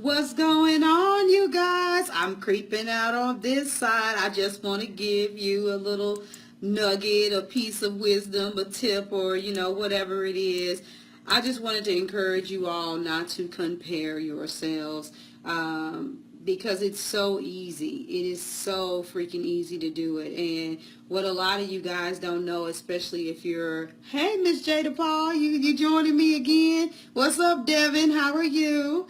What's going on, you guys? I'm creeping out on this side. I just want to give you a little nugget, a piece of wisdom, a tip, or whatever it is. I just wanted to encourage you all not to compare yourselves because it's so easy. It is so freaking easy to do it. And what a lot of you guys don't know, especially if you're, hey, Miss Jada Paul, you joining me again? What's up, Devin? How are you?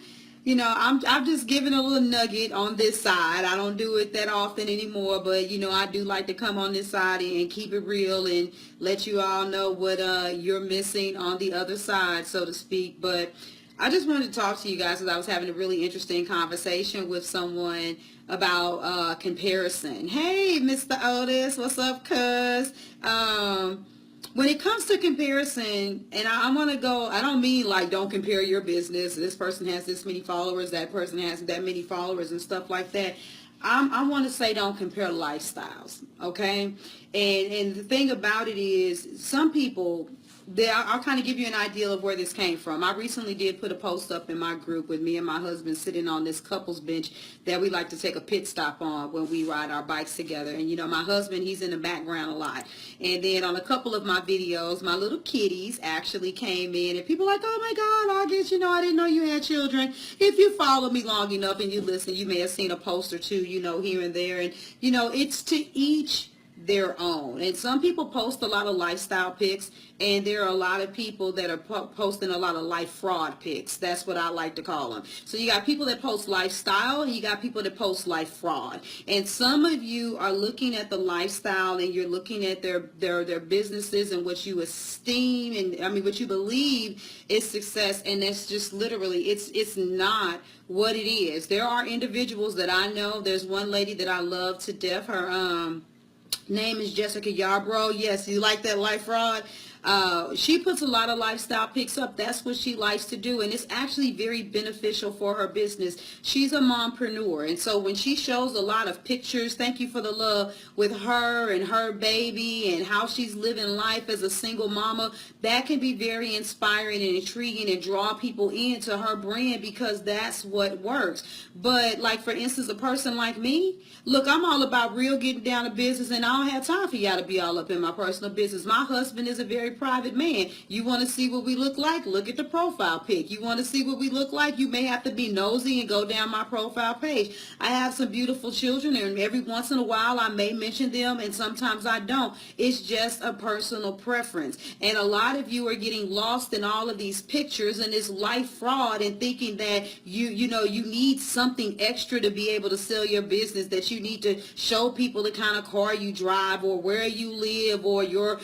I'm just giving a little nugget on this side. I don't do it that often anymore, but I do like to come on this side and keep it real and let you all know what you're missing on the other side, so to speak. But I just wanted to talk to you guys because I was having a really interesting conversation with someone about comparison. Hey, Mr. Otis, what's up, cuz? When it comes to comparison, and I want to go, I don't mean like don't compare your business. This person has this many followers, that person has that many followers and stuff like that. I want to say don't compare lifestyles, okay? And the thing about it is some people, I'll kind of give you an idea of where this came from. I recently did put a post up in my group with me and my husband sitting on this couples bench that we like to take a pit stop on when we ride our bikes together. And my husband, he's in the background a lot. And then on a couple of my videos, my little kitties actually came in and people like, oh my God, August, I didn't know you had children. If you follow me long enough and you listen, you may have seen a post or two, here and there. And, it's to each their own. And some people post a lot of lifestyle pics, and there are a lot of people that are posting a lot of life fraud pics. That's what I like to call them. So you got people that post lifestyle, and you got people that post life fraud. And some of you are looking at the lifestyle, and you're looking at their businesses and what you esteem and what you believe is success, and that's just literally it's not what it is. There are individuals that I know. There's one lady that I love to death. Her name is Jessica Yarbrough. Yes, you like that life fraud? She puts a lot of lifestyle pics up. That's what she likes to do, and it's actually very beneficial for her business. She's a mompreneur, and so when she shows a lot of pictures, thank you for the love, with her and her baby and how she's living life as a single mama, that can be very inspiring and intriguing and draw people into her brand because that's what works. But like, for instance, a person like me, look, I'm all about real getting down to business, and I don't have time for y'all to be all up in my personal business. My husband is a very private man. You want to see what we look like? Look at the profile pic. You want to see what we look like? You may have to be nosy and go down my profile page. I have some beautiful children, and every once in a while I may mention them, and sometimes I don't. It's just a personal preference. And a lot of you are getting lost in all of these pictures and this life fraud and thinking that you need something extra to be able to sell your business, that you need to show people the kind of car you drive or where you live or your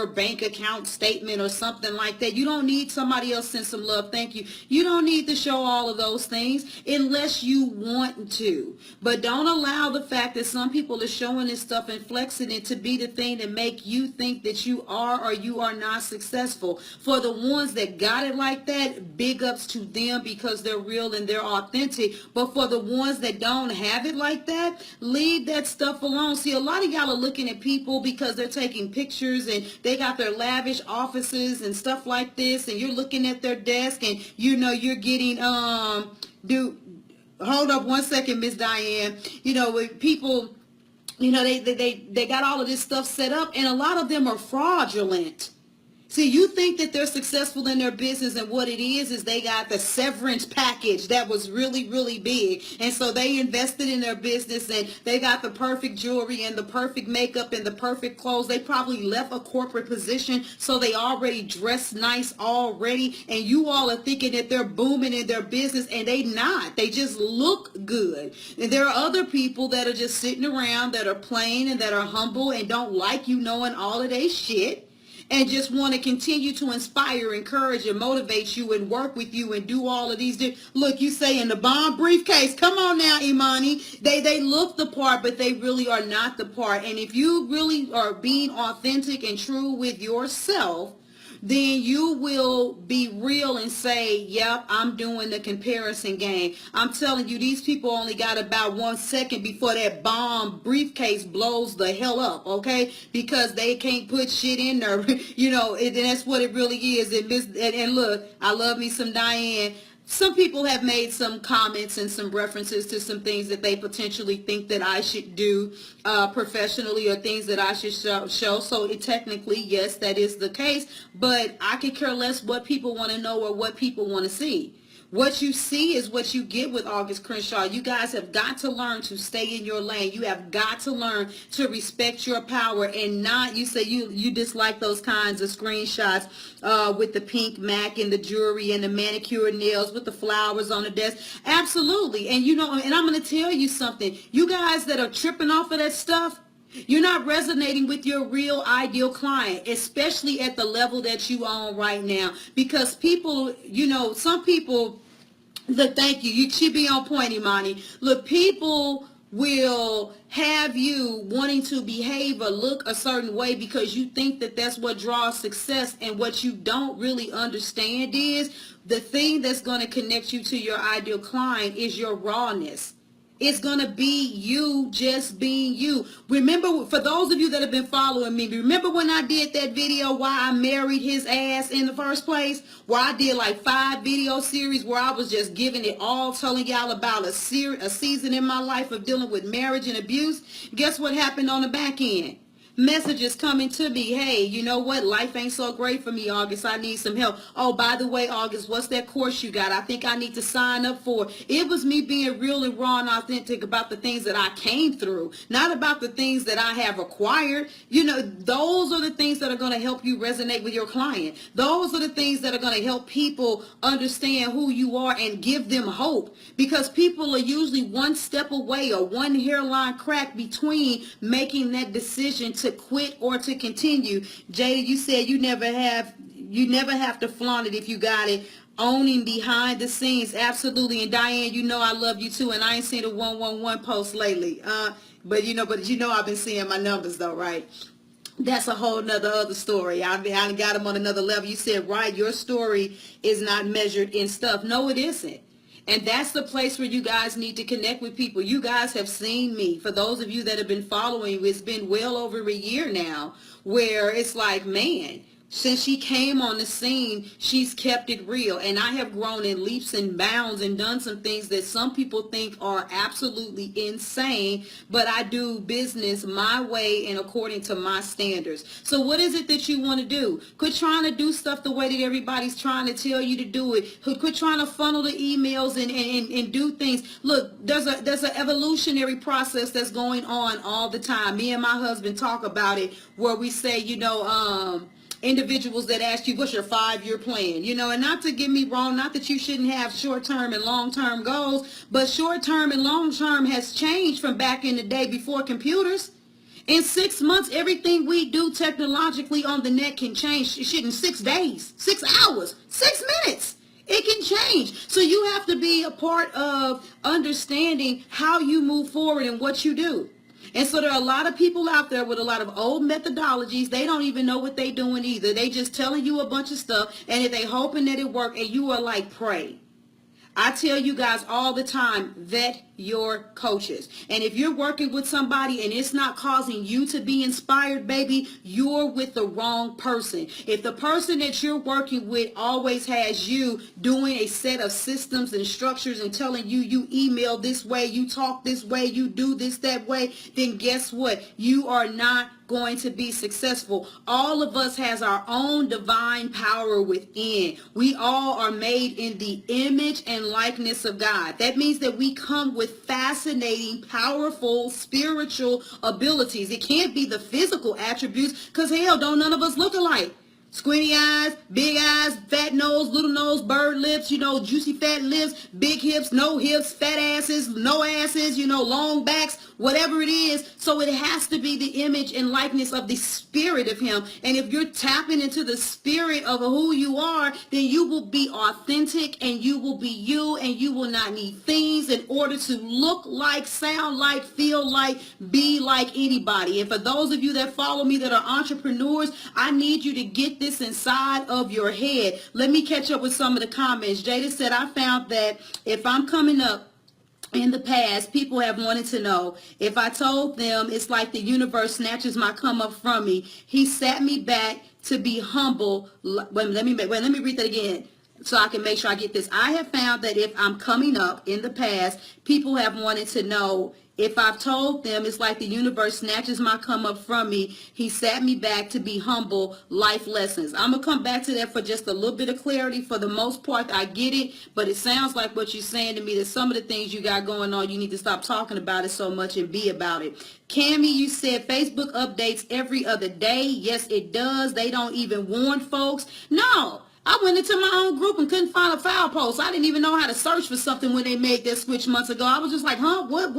bank account statement or something like that. You don't need somebody else send some love. Thank you. You don't need to show all of those things unless you want to. But don't allow the fact that some people are showing this stuff and flexing it to be the thing that make you think that you are or you are not successful. For the ones that got it like that, big ups to them because they're real and they're authentic. But for the ones that don't have it like that, leave that stuff alone. See, a lot of y'all are looking at people because they're taking pictures and they got their lavish offices and stuff like this, and you're looking at their desk and you're getting hold up one second, Miss Diane. With people, they got all of this stuff set up, and a lot of them are fraudulent. See, you think that they're successful in their business, and what it is they got the severance package that was really, really big. And so they invested in their business, and they got the perfect jewelry and the perfect makeup and the perfect clothes. They probably left a corporate position, so they already dressed nice already. And you all are thinking that they're booming in their business, and they not. They just look good. And there are other people that are just sitting around that are plain and that are humble and don't like you knowing all of their shit, and just want to continue to inspire, encourage, and motivate you and work with you and do all of these. Look, you say in the bomb briefcase, come on now, Imani. They look the part, but they really are not the part. And if you really are being authentic and true with yourself, then you will be real and say, yep, I'm doing the comparison game. I'm telling you, these people only got about 1 second before that bomb briefcase blows the hell up, okay? Because they can't put shit in there, and that's what it really is. And look, I love me some Diane. some people have made some comments and some references to some things that they potentially think that I should do professionally, or things that I should show. So technically, yes, that is the case. But I could care less what people want to know or what people want to see. What you see is what you get with Auguste Crenshaw. You guys have got to learn to stay in your lane. You have got to learn to respect your power, and not, you say you dislike those kinds of screenshots with the pink Mac and the jewelry and the manicured nails with the flowers on the desk. Absolutely. And and I'm going to tell you something. You guys that are tripping off of that stuff, you're not resonating with your real ideal client, especially at the level that you on right now. Because people, some people, look, thank you. You should be on point, Imani. Look, people will have you wanting to behave or look a certain way because you think that that's what draws success. And what you don't really understand is the thing that's going to connect you to your ideal client is your rawness. It's going to be you just being you. Remember, for those of you that have been following me, remember when I did that video why I married his ass in the first place? Where I did like 5 video series where I was just giving it all, telling y'all about a season in my life of dealing with marriage and abuse. Guess what happened on the back end? Messages coming to me, hey, you know what, life ain't so great for me, Auguste, I need some help. Oh, by the way, Auguste, what's that course you got? I think I need to sign up for. It was me being real and raw and authentic about the things that I came through, not about the things that I have acquired. Those are the things that are going to help you resonate with your client. Those are the things that are going to help people understand who you are and give them hope, because people are usually one step away or one hairline crack between making that decision to quit or to continue. Jada, you said you never have to flaunt it if you got it. Owning behind the scenes, absolutely. And Diane, I love you too. And I ain't seen a 111 post lately. But I've been seeing my numbers though, right? That's a whole other story. I got them on another level. You said, right, your story is not measured in stuff. No, it isn't. And that's the place where you guys need to connect with people. You guys have seen me. For those of you that have been following, it's been well over a year now, where it's like, man, since she came on the scene, she's kept it real. And I have grown in leaps and bounds and done some things that some people think are absolutely insane. But I do business my way and according to my standards. So what is it that you want to do? Quit trying to do stuff the way that everybody's trying to tell you to do it. Quit trying to funnel the emails and do things. Look, there's an evolutionary process that's going on all the time. Me and my husband talk about it, where we say, individuals that ask you, what's your 5-year plan? And not to get me wrong, not that you shouldn't have short-term and long-term goals, but short-term and long-term has changed from back in the day before computers. In 6 months, everything we do technologically on the net can change. Shit, in 6 days, 6 hours, 6 minutes. It can change. So you have to be a part of understanding how you move forward and what you do. And so there are a lot of people out there with a lot of old methodologies. They don't even know what they're doing either. They just telling you a bunch of stuff, and if they hoping that it work, and you are like, pray. I tell you guys all the time, vet your coaches. And if you're working with somebody and it's not causing you to be inspired, baby, you're with the wrong person. If the person that you're working with always has you doing a set of systems and structures and telling you email this way, you talk this way, you do this that way, then guess what? You are not going to be successful. All of us has our own divine power within. We all are made in the image and likeness of God. That means that we come with fascinating, powerful, spiritual abilities. It can't be the physical attributes, because hell, don't none of us look alike. Squinty eyes, big eyes, fat nose, little nose, bird lips, juicy fat lips, big hips, no hips, fat asses, no asses, long backs, whatever it is. So it has to be the image and likeness of the spirit of him. And if you're tapping into the spirit of who you are, then you will be authentic and you will be you, and you will not need things in order to look like, sound like, feel like, be like anybody. And for those of you that follow me that are entrepreneurs, I need you to get this inside of your head. Let me catch up with some of the comments. Jada said, I found that if I'm coming up in the past, people have wanted to know. If I told them, it's like the universe snatches my come up from me. He sat me back to be humble. Let me read that again. so I can make sure I get this. I have found that if I'm coming up in the past, people have wanted to know if I've told them. It's like the universe snatches my come up from me. He sat me back to be humble, life lessons. I'm going to come back to that for just a little bit of clarity. For the most part, I get it, but it sounds like what you're saying to me, that some of the things you got going on, you need to stop talking about it so much and be about it. Cammie, you said Facebook updates every other day. Yes, it does. They don't even warn folks. No. I went into my own group and couldn't find a file post. I didn't even know how to search for something when they made that switch months ago. I was just like, huh, what?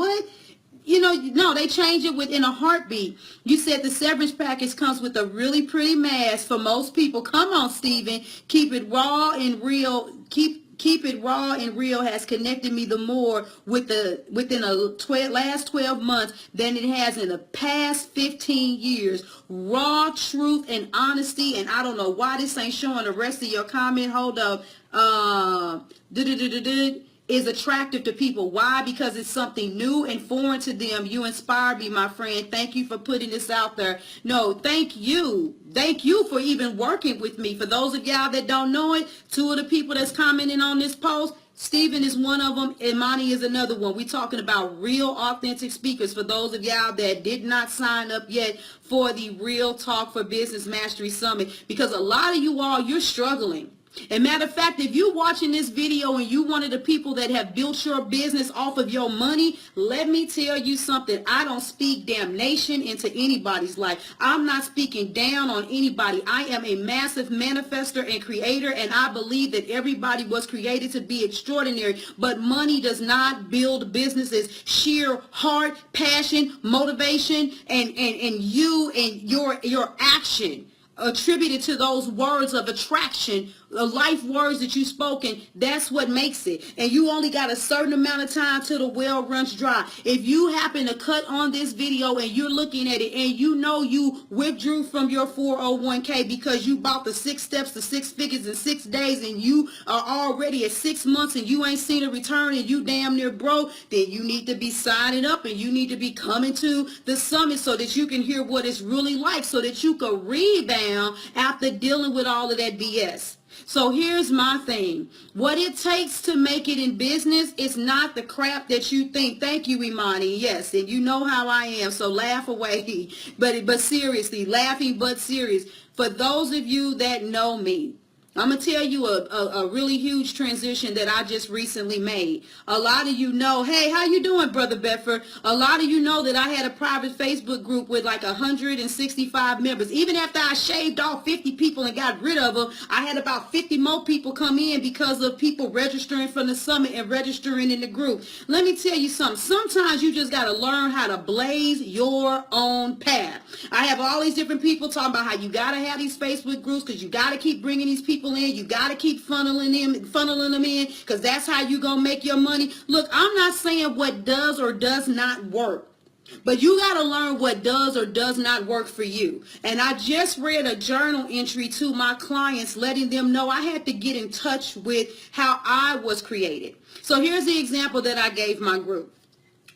You know, no, they change it within a heartbeat. You said the severance package comes with a really pretty mask for most people. Come on, Steven. Keep it raw and real. Keep it raw and real has connected me the more within the last 12 months than it has in the past 15 years. Raw truth and honesty. And I don't know why this ain't showing the rest of your comment. Hold up. Is attractive to people. Why? Because it's something new and foreign to them. You inspire me, my friend. Thank you for putting this out there. No, thank you. Thank you for even working with me. For those of y'all that don't know it, two of the people that's commenting on this post, Steven is one of them, and Monty is another one. We're talking about real, authentic speakers. For those of y'all that did not sign up yet for the Real Talk for Business Mastery Summit, because a lot of you all, you're struggling. And matter of fact, if you're watching this video and you one of the people that have built your business off of your money, let me tell you something. I don't speak damnation into anybody's life. I'm not speaking down on anybody. I am a massive manifester and creator, and I believe that everybody was created to be extraordinary. But money does not build businesses. Sheer heart, passion, motivation, and you and your action attributed to those words of attraction, life words that you spoken, that's what makes it. And you only got a certain amount of time till the well runs dry. If you happen to cut on this video and you're looking at it and you know you withdrew from your 401k because you bought the 6 steps to 6 figures in 6 days and you are already at 6 months and you ain't seen a return and you damn near broke, then you need to be signing up and you need to be coming to the summit so that you can hear what it's really like, so that you can rebound after dealing with all of that BS. So here's my thing. What it takes to make it in business is not the crap that you think. Thank you, Imani. Yes, and you know how I am, so laugh away. But seriously, laughing but serious. For those of you that know me, I'm going to tell you a really huge transition that I just recently made. A lot of you know, hey, how you doing, Brother Bedford? A lot of you know that I had a private Facebook group with like 165 members. Even after I shaved off 50 people and got rid of them, I had about 50 more people come in because of people registering for the summit and registering in the group. Let me tell you something. Sometimes you just got to learn how to blaze your own path. I have all these different people talking about how you got to have these Facebook groups because you got to keep bringing these people in. You got to keep funneling them in because that's how you going to make your money. Look, I'm not saying what does or does not work, but you got to learn what does or does not work for you. And I just read a journal entry to my clients letting them know I had to get in touch with how I was created. So here's the example that I gave my group.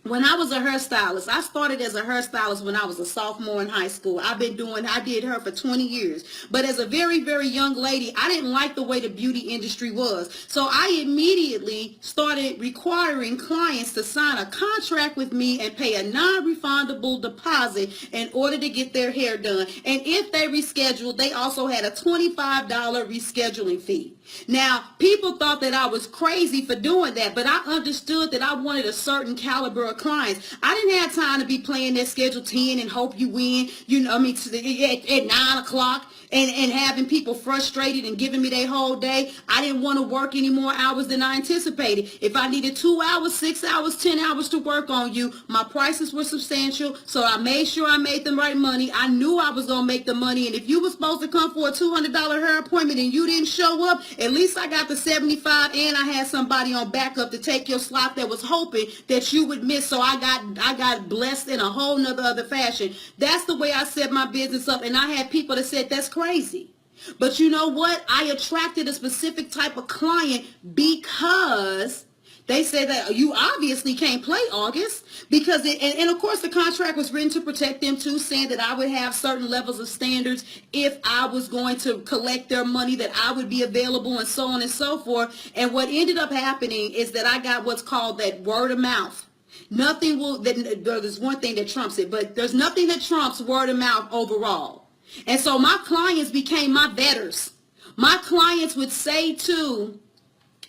When I was a hairstylist, I started as a hairstylist when I was a sophomore in high school. I did hair for 20 years. But as a very, very young lady, I didn't like the way the beauty industry was. So I immediately started requiring clients to sign a contract with me and pay a non-refundable deposit in order to get their hair done. And if they rescheduled, they also had a $25 rescheduling fee. Now, people thought that I was crazy for doing that, but I understood that I wanted a certain caliber of clients. I didn't have time to be playing that Schedule 10 and hope you win, at 9 o'clock and having people frustrated and giving me their whole day. I didn't want to work any more hours than I anticipated. If I needed 2 hours, 6 hours, 10 hours to work on you, my prices were substantial, so I made sure I made the right money. I knew I was going to make the money, and if you were supposed to come for a $200 hair appointment and you didn't show up, at least I got the 75 and I had somebody on backup to take your slot that was hoping that you would miss. So I got blessed in a whole nother other fashion. That's the way I set my business up. And I had people that said, that's crazy. But you know what? I attracted a specific type of client because They said that you obviously can't play August because and of course the contract was written to protect them too, saying that I would have certain levels of standards if I was going to collect their money, that I would be available and so on and so forth. And what ended up happening is that I got what's called that word of mouth. Nothing will, there's one thing that trumps it, but there's nothing that trumps word of mouth overall. And so my clients became my betters. My clients would say to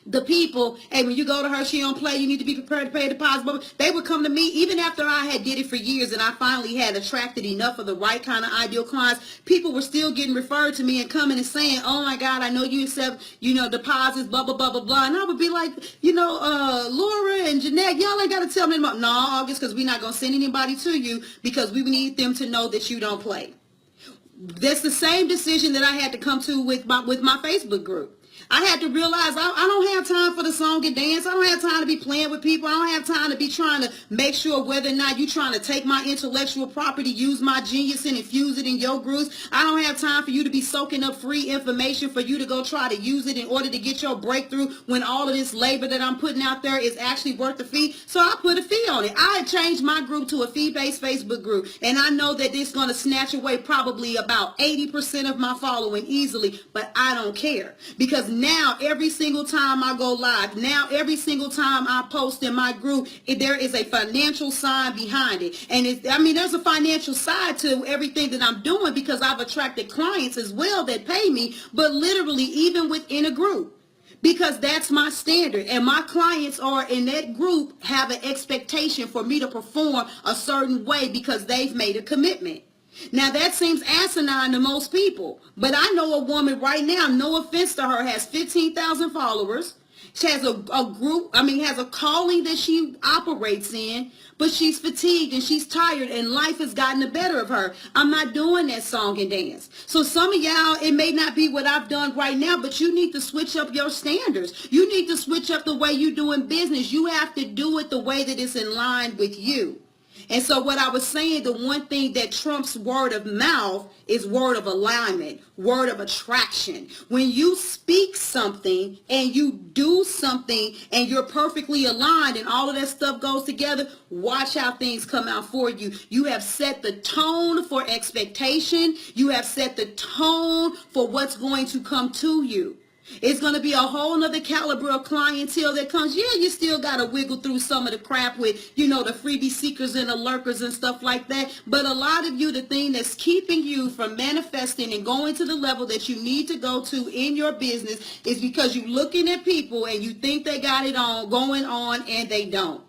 the people, hey, when you go to her, she don't play, you need to be prepared to pay a deposit. But they would come to me, even after I had did it for years and I finally had attracted enough of the right kind of ideal clients, people were still getting referred to me and coming and saying, oh my God, I know you accept, deposits, blah, blah, blah, blah, blah. And I would be like, Laura and Jeanette, y'all ain't got to tell me about, no, August, because we're not going to send anybody to you because we need them to know that you don't play. That's the same decision that I had to come to with my Facebook group. I had to realize I don't have time for the song and dance. I don't have time to be playing with people. I don't have time to be trying to make sure whether or not you're trying to take my intellectual property, use my genius and infuse it in your groups. I don't have time for you to be soaking up free information for you to go try to use it in order to get your breakthrough when all of this labor that I'm putting out there is actually worth the fee. So I put a fee on it. I had changed my group to a fee-based Facebook group, and I know that it's going to snatch away probably about 80% of my following easily, but I don't care because now every single time I go live, now every single time I post in my group, there is a financial sign behind it. And there's a financial side to everything that I'm doing because I've attracted clients as well that pay me, but literally even within a group. Because that's my standard, and my clients are in that group have an expectation for me to perform a certain way because they've made a commitment. Now that seems asinine to most people, but I know a woman right now, no offense to her, has 15,000 followers. She has a group, has a calling that she operates in, but she's fatigued and she's tired and life has gotten the better of her. I'm not doing that song and dance. So some of y'all, it may not be what I've done right now, but you need to switch up your standards. You need to switch up the way you're doing business. You have to do it the way that it's in line with you. And so what I was saying, the one thing that trumps word of mouth is word of alignment, word of attraction. When you speak something and you do something and you're perfectly aligned and all of that stuff goes together, watch how things come out for you. You have set the tone for expectation. You have set the tone for what's going to come to you. It's going to be a whole nother caliber of clientele that comes. Yeah, you still got to wiggle through some of the crap with, the freebie seekers and the lurkers and stuff like that. But a lot of you, the thing that's keeping you from manifesting and going to the level that you need to go to in your business is because you're looking at people and you think they got it on going on and they don't.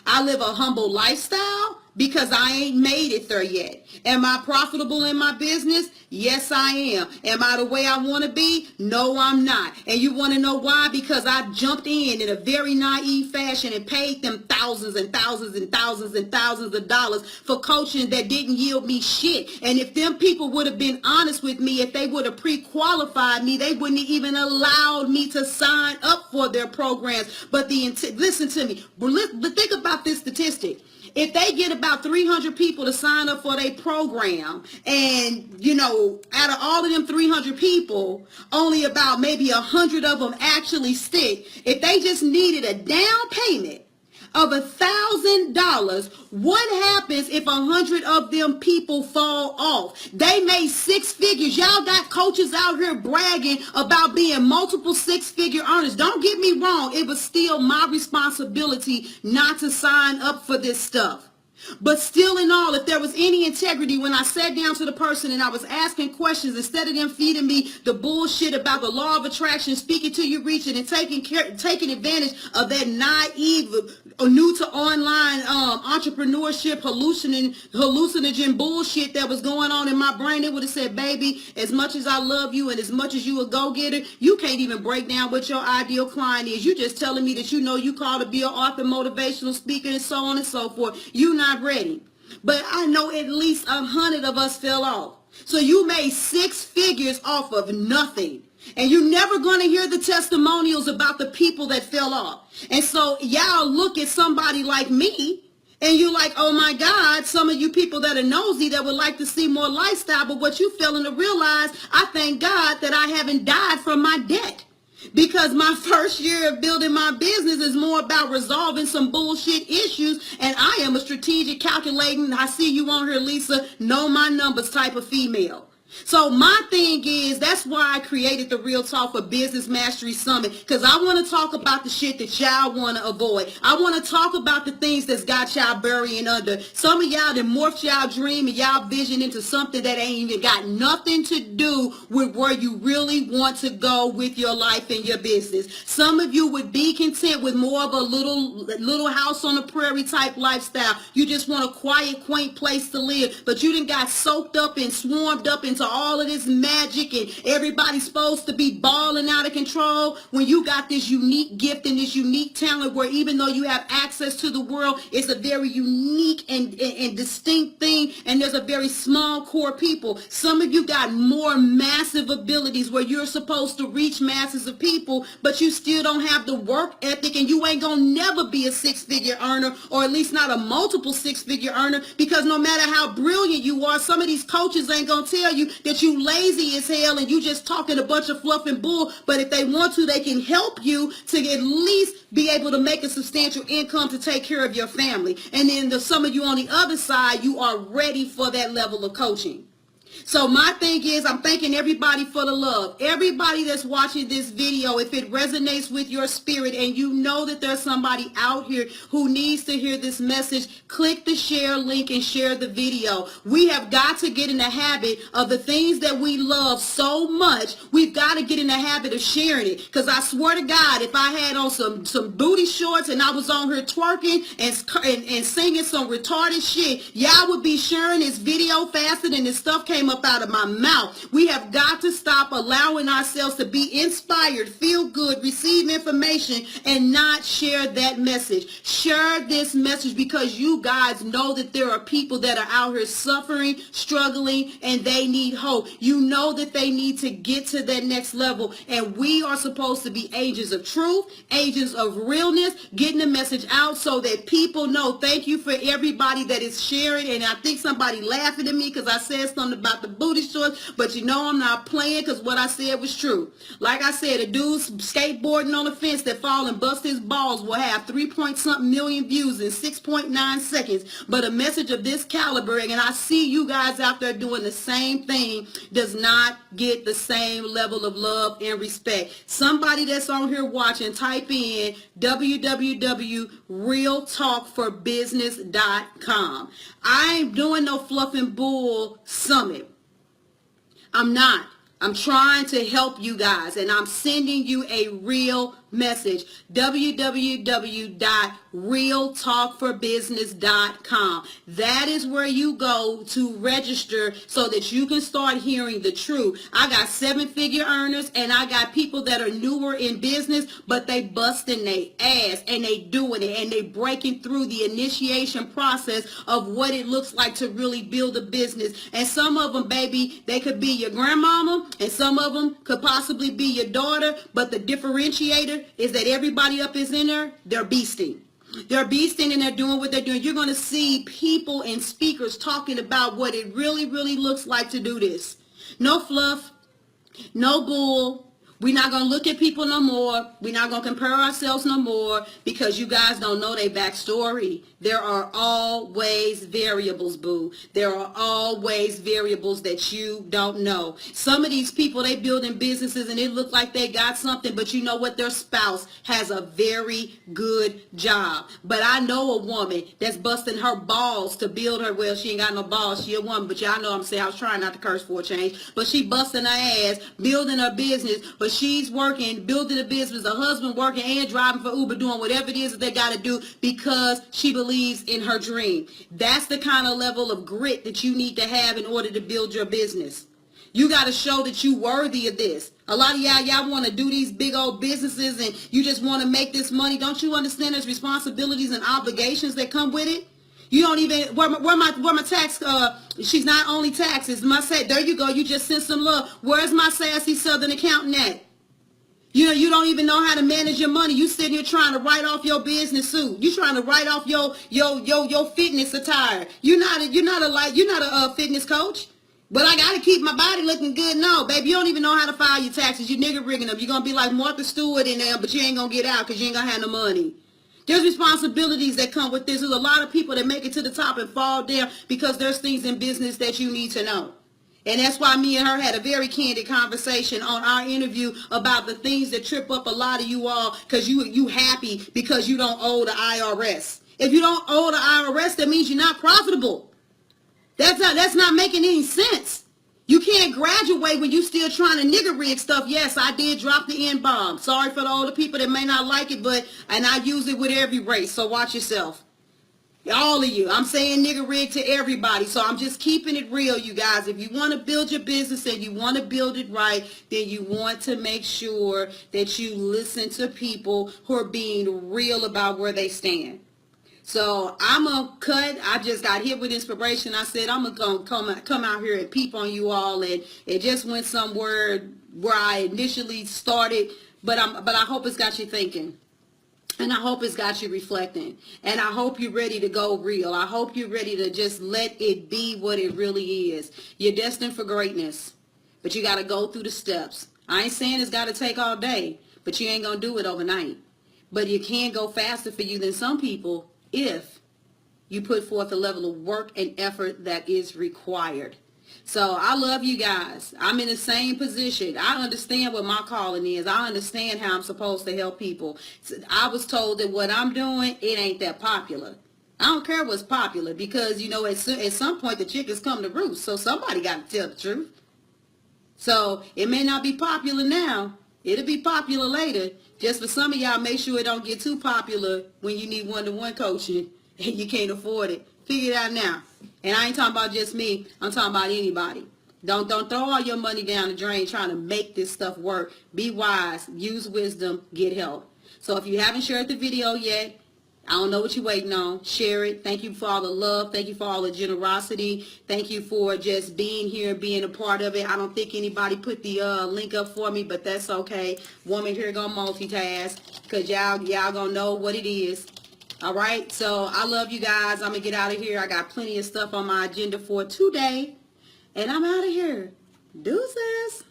I live a humble lifestyle because I ain't made it there yet. Am I profitable in my business? Yes, I am. Am I the way I want to be? No, I'm not. And you want to know why? Because I jumped in a very naive fashion and paid them thousands and thousands and thousands and thousands of dollars for coaching that didn't yield me shit. And if them people would have been honest with me, if they would have pre-qualified me, they wouldn't have even allowed me to sign up for their programs. But listen to me. But think about this statistic. If they get about 300 people to sign up for their program and, out of all of them 300 people, only about maybe 100 of them actually stick. If they just needed a down payment of $1,000, what happens if 100 of them people fall off? They made six figures. Y'all got coaches out here bragging about being multiple six-figure earners. Don't get me wrong. It was still my responsibility not to sign up for this stuff. But still in all, if there was any integrity when I sat down to the person and I was asking questions, instead of them feeding me the bullshit about the law of attraction, speaking to you, reaching, and taking advantage of that naive, new to online entrepreneurship, hallucinogen bullshit that was going on in my brain, it would have said, baby, as much as I love you and as much as you a go-getter, you can't even break down what your ideal client is. You just telling me that you called to be an author, motivational speaker, and so on and so forth. You not ready. But I know at least 100 of us fell off. So you made six figures off of nothing. And you're never going to hear the testimonials about the people that fell off. And so y'all look at somebody like me and you're like, oh my God, some of you people that are nosy that would like to see more lifestyle. But what you failing to realize, I thank God that I haven't died from my debt. Because my first year of building my business is more about resolving some bullshit issues. And I am a strategic, calculating, I see you on here, Lisa, know my numbers type of female. So my thing is, that's why I created the Real Talk for Business Mastery Summit, because I want to talk about the shit that y'all want to avoid. I want to talk about the things that's got y'all burying under. Some of y'all that morphed y'all dream and y'all vision into something that ain't even got nothing to do with where you really want to go with your life and your business. Some of you would be content with more of a little house on the prairie type lifestyle. You just want a quiet, quaint place to live, but you done got soaked up and swarmed up into all of this magic and everybody's supposed to be balling out of control, when you got this unique gift and this unique talent where even though you have access to the world, it's a very unique and distinct thing, and there's a very small core people. Some of you got more massive abilities where you're supposed to reach masses of people, but you still don't have the work ethic, and you ain't gonna never be a six-figure earner, or at least not a multiple six-figure earner, because no matter how brilliant you are, some of these coaches ain't gonna tell you that you lazy as hell and you just talking a bunch of fluff and bull. But if they want to, they can help you to at least be able to make a substantial income to take care of your family. And then some of you on the other side, you are ready for that level of coaching. So my thing is, I'm thanking everybody for the love. Everybody that's watching this video, if it resonates with your spirit and you know that there's somebody out here who needs to hear this message, click the share link and share the video. We have got to get in the habit of the things that we love so much. We've got to get in the habit of sharing it. Because I swear to God, if I had on some booty shorts and I was on here twerking and singing some retarded shit, y'all would be sharing this video faster than this stuff came up out of my mouth. We have got to stop allowing ourselves to be inspired, feel good, receive information, and not share that message. Share this message because you guys know that there are people that are out here suffering, struggling, and they need hope. You know that they need to get to that next level, and we are supposed to be agents of truth, agents of realness, getting the message out so that people know. Thank you for everybody that is sharing, and I think somebody laughing at me because I said something about the booty shorts, but you know I'm not playing because what I said was true. Like I said, a dude skateboarding on the fence that fall and bust his balls will have 3-point-something million views in 6.9 seconds, but a message of this caliber, and I see you guys out there doing the same thing, does not get the same level of love and respect. Somebody that's on here watching, type in www.realtalkforbusiness.com. I ain't doing no fluff and bull summit. I'm not. I'm trying to help you guys, and I'm sending you a real message. www.realtalkforbusiness.com. That is where you go to register so that you can start hearing the truth. I got 7-figure earners, and I got people that are newer in business, but they busting their ass, and they doing it, and they breaking through the initiation process of what it looks like to really build a business. And some of them, baby, they could be your grandmama, and some of them could possibly be your daughter, but the differentiator is that everybody up is in there, they're beasting. They're beasting and they're doing what they're doing. You're going to see people and speakers talking about what it really, really looks like to do this. No fluff, no bull. We're not going to look at people no more. We're not going to compare ourselves no more because you guys don't know their backstory. There are always variables, boo. There are always variables that you don't know. Some of these people, they building businesses and it look like they got something, but you know what? Their spouse has a very good job. But I know a woman that's busting her balls to build her, well, she ain't got no balls. She a woman, but y'all know what I'm saying. I was trying not to curse for a change. But she busting her ass, building her business, but she's working, building a business, a husband working and driving for Uber, doing whatever it is that they got to do because she believes in her dream. That's the kind of level of grit that you need to have in order to build your business. You got to show that you're worthy of this. A lot of y'all want to do these big old businesses and you just want to make this money. Don't you understand there's responsibilities and obligations that come with it? You don't even, where my tax, she's not only taxes. There you go, you just sent some love. Where's my sassy Southern accountant at? You know, you don't even know how to manage your money. You sitting here trying to write off your business suit. You trying to write off your fitness attire. You're not a fitness coach. But I got to keep my body looking good. No, baby, you don't even know how to file your taxes. You nigga rigging them. You're going to be like Martha Stewart in there, but you ain't going to get out because you ain't going to have no money. There's responsibilities that come with this. There's a lot of people that make it to the top and fall down because there's things in business that you need to know. And that's why me and her had a very candid conversation on our interview about the things that trip up a lot of you all because you happy because you don't owe the IRS. If you don't owe the IRS, that means you're not profitable. That's not making any sense. You can't graduate when you still trying to nigger rig stuff. Yes, I did drop the N-bomb. Sorry for all the people that may not like it, and I use it with every race, so watch yourself. All of you. I'm saying nigger rig to everybody, so I'm just keeping it real, you guys. If you want to build your business and you want to build it right, then you want to make sure that you listen to people who are being real about where they stand. So I'm going to cut. I just got hit with inspiration. I said I'm going to come out here and peep on you all. And it just went somewhere where I initially started. But I hope it's got you thinking. And I hope it's got you reflecting. And I hope you're ready to go real. I hope you're ready to just let it be what it really is. You're destined for greatness. But you got to go through the steps. I ain't saying it's got to take all day. But you ain't going to do it overnight. But you can go faster for you than some people if you put forth a level of work and effort that is required. So I love you guys. I'm in the same position. I understand what my calling is. I understand how I'm supposed to help people. I was told that what I'm doing, it ain't that popular. I don't care what's popular because, you know, at some point the chickens come to roost. So somebody got to tell the truth. So it may not be popular now. It'll be popular later. Just for some of y'all, make sure it don't get too popular when you need one-to-one coaching and you can't afford it. Figure it out now. And I ain't talking about just me. I'm talking about anybody. Don't throw all your money down the drain trying to make this stuff work. Be wise. Use wisdom. Get help. So if you haven't shared the video yet, I don't know what you're waiting on. Share it. Thank you for all the love. Thank you for all the generosity. Thank you for just being here, being a part of it. I don't think anybody put the link up for me, but that's okay. Woman here gonna multitask because y'all gonna know what it is. All right. So I love you guys. I'm gonna get out of here. I got plenty of stuff on my agenda for today, and I'm out of here. Deuces.